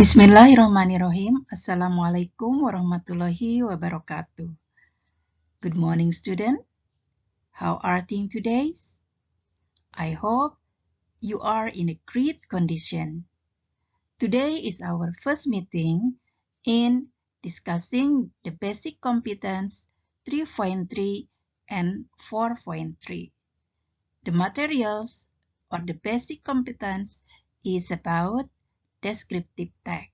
Bismillahirrahmanirrahim. Assalamualaikum warahmatullahi wabarakatuh. Good morning, student. How are things today? I hope you are in a great condition. Today is our first meeting in discussing the basic competence 3.3 and 4.3. The materials or the basic competence is about descriptive text.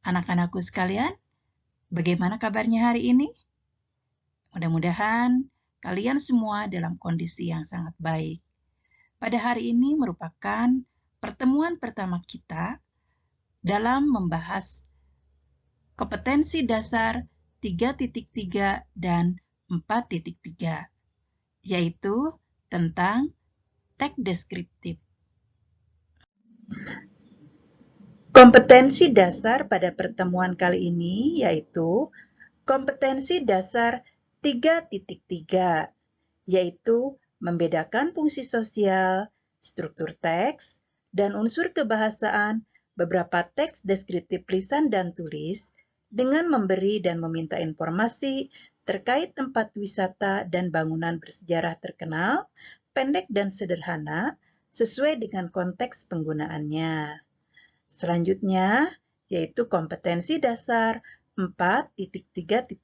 Anak-anakku sekalian, bagaimana kabarnya hari ini? Mudah-mudahan kalian semua dalam kondisi yang sangat baik. Pada hari ini merupakan pertemuan pertama kita dalam membahas kompetensi dasar 3.3 dan 4.3, yaitu tentang teks deskriptif. Kompetensi dasar pada pertemuan kali ini yaitu kompetensi dasar 3.3, yaitu membedakan fungsi sosial, struktur teks, dan unsur kebahasaan beberapa teks deskriptif lisan dan tulis dengan memberi dan meminta informasi terkait tempat wisata dan bangunan bersejarah terkenal, pendek dan sederhana, sesuai dengan konteks penggunaannya. Selanjutnya, yaitu kompetensi dasar 4.3.1,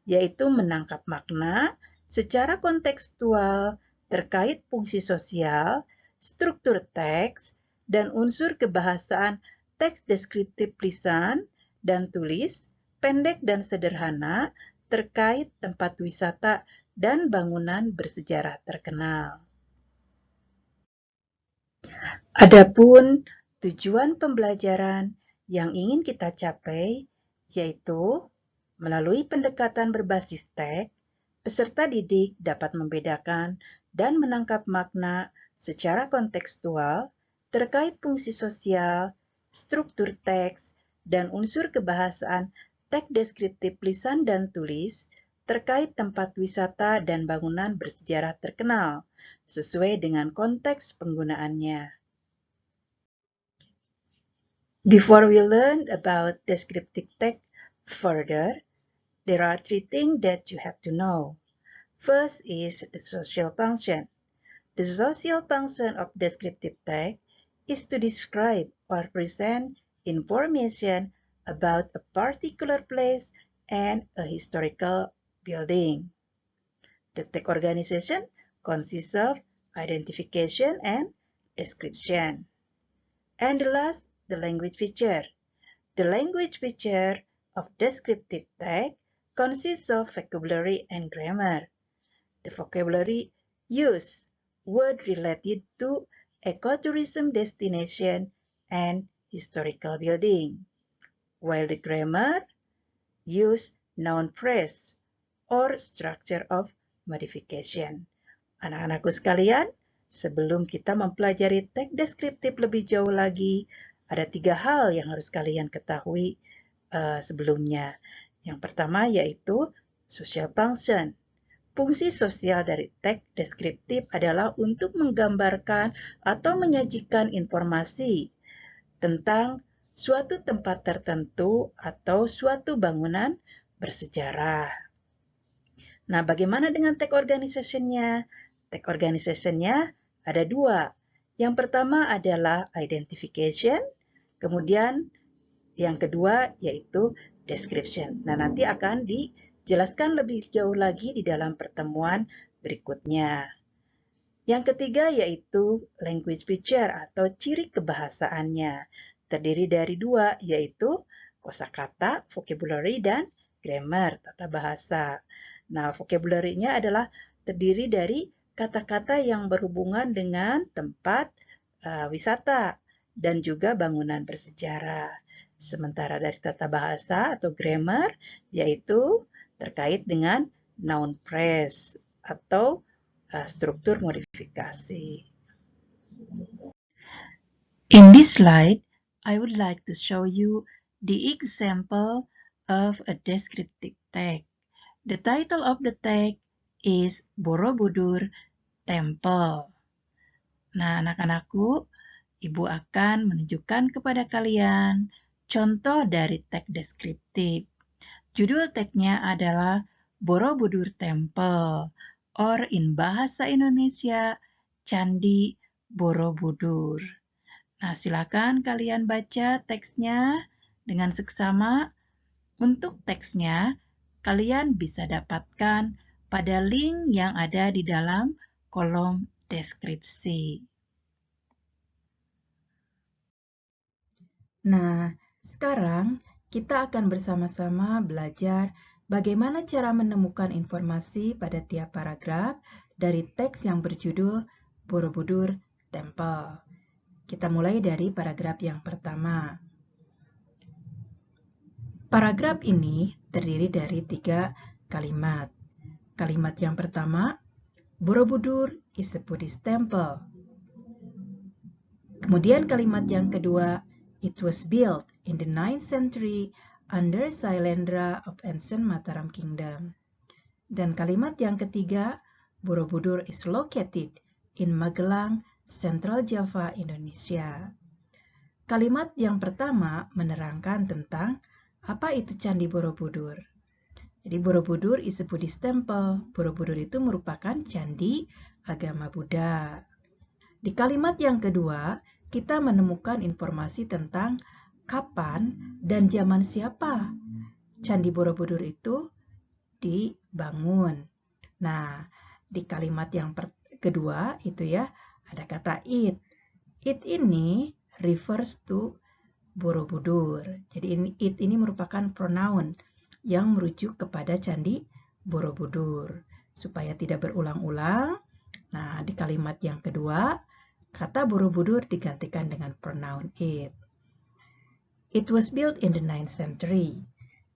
yaitu menangkap makna secara kontekstual terkait fungsi sosial, struktur teks, dan unsur kebahasaan teks deskriptif lisan dan tulis, pendek dan sederhana, terkait tempat wisata dan bangunan bersejarah terkenal. Adapun tujuan pembelajaran yang ingin kita capai yaitu melalui pendekatan berbasis teks, peserta didik dapat membedakan dan menangkap makna secara kontekstual terkait fungsi sosial, struktur teks, dan unsur kebahasaan teks deskriptif lisan dan tulis terkait tempat wisata dan bangunan bersejarah terkenal sesuai dengan konteks penggunaannya. Before we learn about descriptive text further, there are three things that you have to know. First is the social function. The social function of descriptive text is to describe or present information about a particular place and a historical building. The text organization consists of identification and description. And the last, the language feature. The language feature of descriptive text consists of vocabulary and grammar. The vocabulary use words related to ecotourism destination and historical building, while the grammar use noun phrase or structure of modification. Anak-anakku sekalian, sebelum kita mempelajari teks deskriptif lebih jauh lagi, ada 3 hal yang harus kalian ketahui sebelumnya. Yang pertama yaitu social function. Fungsi sosial dari teks deskriptif adalah untuk menggambarkan atau menyajikan informasi tentang suatu tempat tertentu atau suatu bangunan bersejarah. Nah, bagaimana dengan teks organization-nya? Teks organization-nya ada 2. Yang pertama adalah identification, kemudian yang kedua yaitu description. Nah, nanti akan dijelaskan lebih jauh lagi di dalam pertemuan berikutnya. Yang ketiga yaitu language feature atau ciri kebahasaannya. Terdiri dari 2, yaitu kosakata, vocabulary, dan grammar, tata bahasa. Nah, vocabulary-nya adalah terdiri dari kata-kata yang berhubungan dengan tempat wisata dan juga bangunan bersejarah. Sementara dari tata bahasa atau grammar yaitu terkait dengan noun phrase atau struktur modifikasi. In this slide, I would like to show you the example of a descriptive text. The title of the text is Borobudur Temple. Nah, anak-anakku, Ibu akan menunjukkan kepada kalian contoh dari teks deskriptif. Judul teksnya adalah Borobudur Temple, or in bahasa Indonesia, Candi Borobudur. Nah, silakan kalian baca teksnya dengan seksama. Untuk teksnya, kalian bisa dapatkan pada link yang ada di dalam kolom deskripsi. Nah, sekarang kita akan bersama-sama belajar bagaimana cara menemukan informasi pada tiap paragraf dari teks yang berjudul Borobudur Temple. Kita mulai dari paragraf yang pertama. Paragraf ini terdiri dari 3 kalimat. Kalimat yang pertama, Borobudur is a Buddhist temple. Kemudian kalimat yang kedua, it was built in the 9th century under Sailendra of ancient Mataram Kingdom. Dan kalimat yang ketiga, Borobudur is located in Magelang, Central Java, Indonesia. Kalimat yang pertama menerangkan tentang apa itu Candi Borobudur. Jadi Borobudur is a Buddhist temple. Borobudur itu merupakan candi agama Buddha. Di kalimat yang kedua, kita menemukan informasi tentang kapan dan zaman siapa Candi Borobudur itu dibangun. Nah, di kalimat yang kedua itu ya, ada kata it. It ini refers to Borobudur. Jadi it ini merupakan pronoun yang merujuk kepada Candi Borobudur. Supaya tidak berulang-ulang, nah di kalimat yang kedua, kata Borobudur digantikan dengan pronoun it. It was built in the 9th century.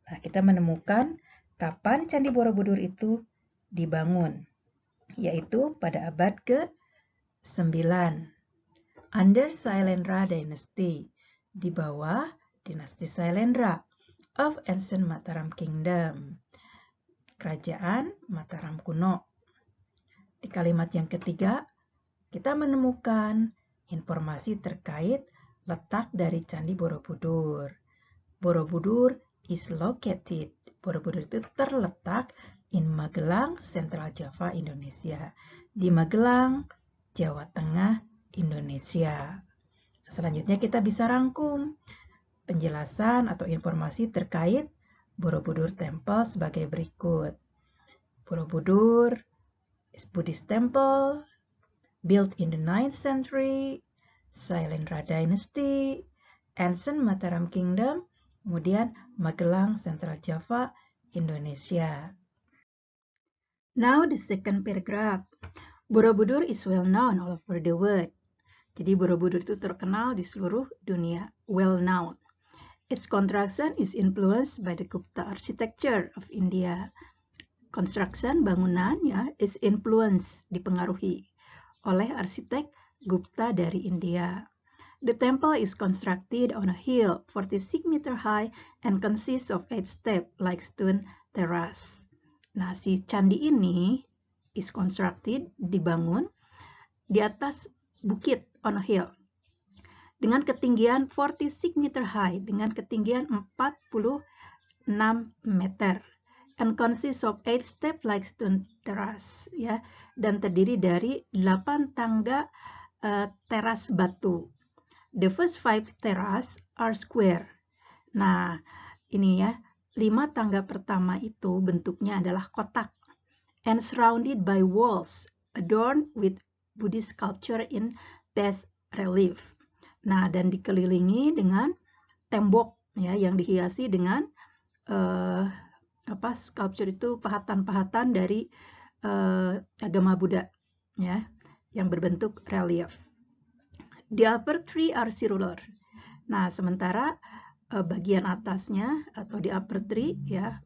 Nah, kita menemukan kapan Candi Borobudur itu dibangun, yaitu pada abad ke-9, under Sailendra Dynasty, di bawah dinasti Sailendra of ancient Mataram Kingdom, kerajaan Mataram kuno. Di kalimat yang ketiga, kita menemukan informasi terkait letak dari Candi Borobudur. Borobudur is located. Borobudur itu terletak in Magelang, Central Java, Indonesia. Di Magelang, Jawa Tengah, Indonesia. Selanjutnya kita bisa rangkum penjelasan atau informasi terkait Borobudur Temple sebagai berikut. Borobudur is Buddhist temple, built in the 9th century, Sailendra Dynasty, ancient Mataram Kingdom, kemudian Magelang, Central Java, Indonesia. Now the second paragraph. Borobudur is well known all over the world. Jadi Borobudur itu terkenal di seluruh dunia, well known. Its construction is influenced by the Gupta architecture of India. Construction bangunan ya is influenced, dipengaruhi oleh arsitek Gupta dari India. The temple is constructed on a hill 46 meter high and consists of 8 steps like stone terrace. Nah, si candi ini is constructed, dibangun di atas bukit on a hill dengan ketinggian 46 meter high, dengan ketinggian 46 meter, and consists of 8 steps like stone terrace, ya, dan terdiri dari 8 tangga teras batu. The first 5 terrace are square. Nah, ini ya, 5 tangga pertama itu bentuknya adalah kotak and surrounded by walls adorned with Buddhist sculpture in bas relief. Nah, dan dikelilingi dengan tembok ya yang dihiasi dengan sculpture itu pahatan-pahatan dari agama Buddha ya yang berbentuk relief. The upper three are circular. Nah, sementara bagian atasnya atau di upper three ya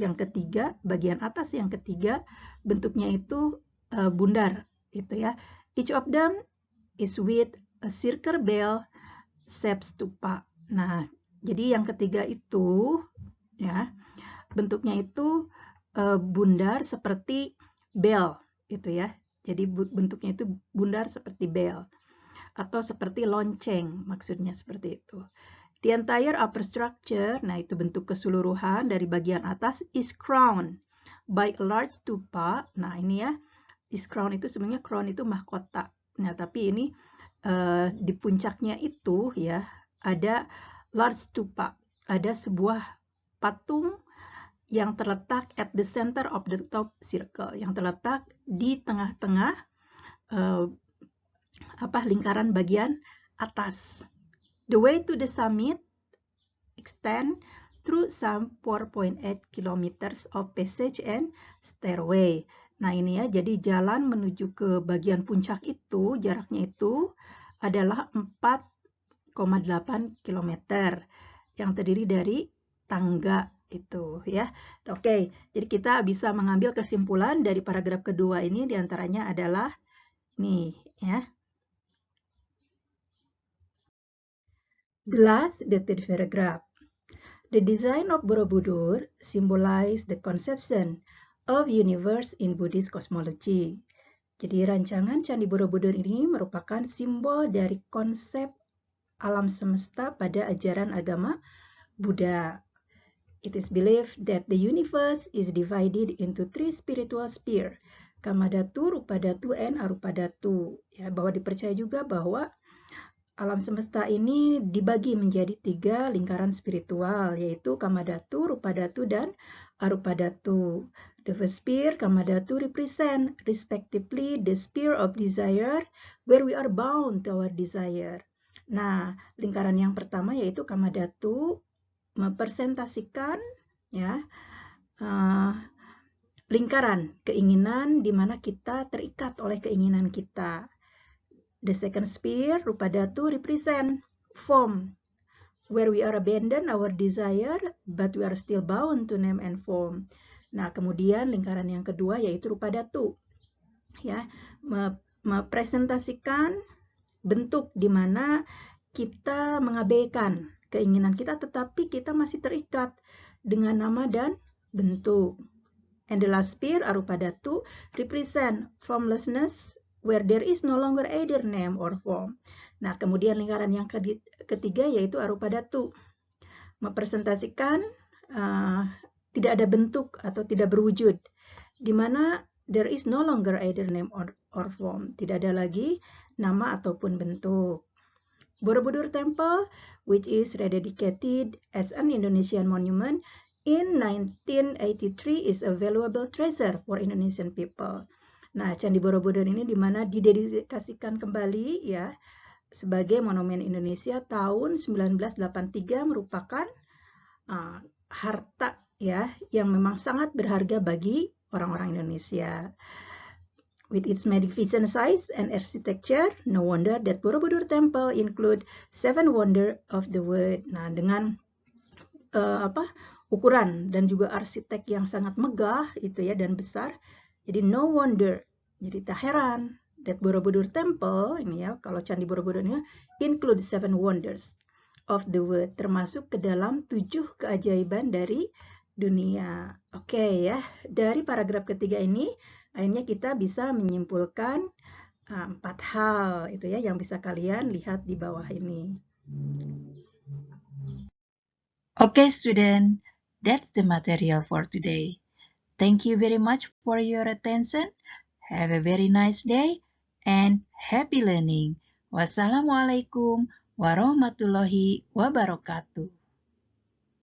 yang ketiga, bagian atas yang ketiga bentuknya itu bundar gitu ya. Each of them is with a circle bell shaped stupa. Nah, jadi yang ketiga itu ya bentuknya itu bundar seperti bell gitu ya. Jadi bentuknya itu bundar seperti bell. atau seperti lonceng, maksudnya seperti itu. The entire upper structure, nah itu bentuk keseluruhan dari bagian atas, is crowned by a large stupa. Nah ini ya, is crowned itu sebenarnya crown itu mahkota. Nah tapi ini di puncaknya itu ya ada large stupa, ada sebuah patung yang terletak at the center of the top circle, yang terletak di tengah-tengah lingkaran bagian atas. The way to the summit extend through some 4.8 kilometers of passage and stairway. Nah ini ya, jadi jalan menuju ke bagian puncak itu, jaraknya itu adalah 4,8 km yang terdiri dari tangga itu ya. Oke, jadi kita bisa mengambil kesimpulan dari paragraf kedua ini, diantaranya adalah nih ya. The third paragraph. The design of Borobudur symbolizes the conception of universe in Buddhist cosmology. Jadi rancangan Candi Borobudur ini merupakan simbol dari konsep alam semesta pada ajaran agama Buddha. It is believed that the universe is divided into 3 spiritual spheres, Kamadhatu, Rupadhatu, and Arupadhatu. Ya, bahwa dipercaya juga bahwa alam semesta ini dibagi menjadi 3 lingkaran spiritual, yaitu Kamadhatu, Rupadhatu, dan Arupadhatu. The first sphere, Kamadhatu, represent respectively the sphere of desire, where we are bound to our desire. Nah, lingkaran yang pertama yaitu Kamadhatu mempresentasikan ya lingkaran keinginan di mana kita terikat oleh keinginan kita. The second sphere, Rupadhatu, represent form, where we are abandon our desire, but we are still bound to name and form. Nah, kemudian lingkaran yang kedua yaitu Rupadhatu, ya, mempresentasikan bentuk di mana kita mengabaikan keinginan kita, tetapi kita masih terikat dengan nama dan bentuk. And the last sphere, Arupadhatu, represent formlessness, where there is no longer either name or form. Nah, kemudian lingkaran yang ketiga yaitu Arupadhatu, mempresentasikan tidak ada bentuk atau tidak berwujud, di mana there is no longer either name or form, tidak ada lagi nama ataupun bentuk. Borobudur Temple, which is rededicated as an Indonesian monument in 1983, is a valuable treasure for Indonesian people. Nah, Candi Borobudur ini dimana didedikasikan kembali ya sebagai monumen Indonesia tahun 1983, merupakan harta ya yang memang sangat berharga bagi orang-orang Indonesia. With its magnificent size and architecture, no wonder that Borobudur Temple include 7 wonders of the world. Nah, dengan ukuran dan juga arsitek yang sangat megah itu ya dan besar, jadi no wonder, jadi tak heran that Borobudur Temple ini ya, kalau Candi Borobudur ini include 7 wonders of the world, termasuk ke dalam 7 keajaiban dari dunia. Oke ya, dari paragraf ketiga ini akhirnya kita bisa menyimpulkan 4 hal itu ya yang bisa kalian lihat di bawah ini. Okay, student, that's the material for today. Thank you very much for your attention. Have a very nice day and happy learning. Wassalamualaikum warahmatullahi wabarakatuh.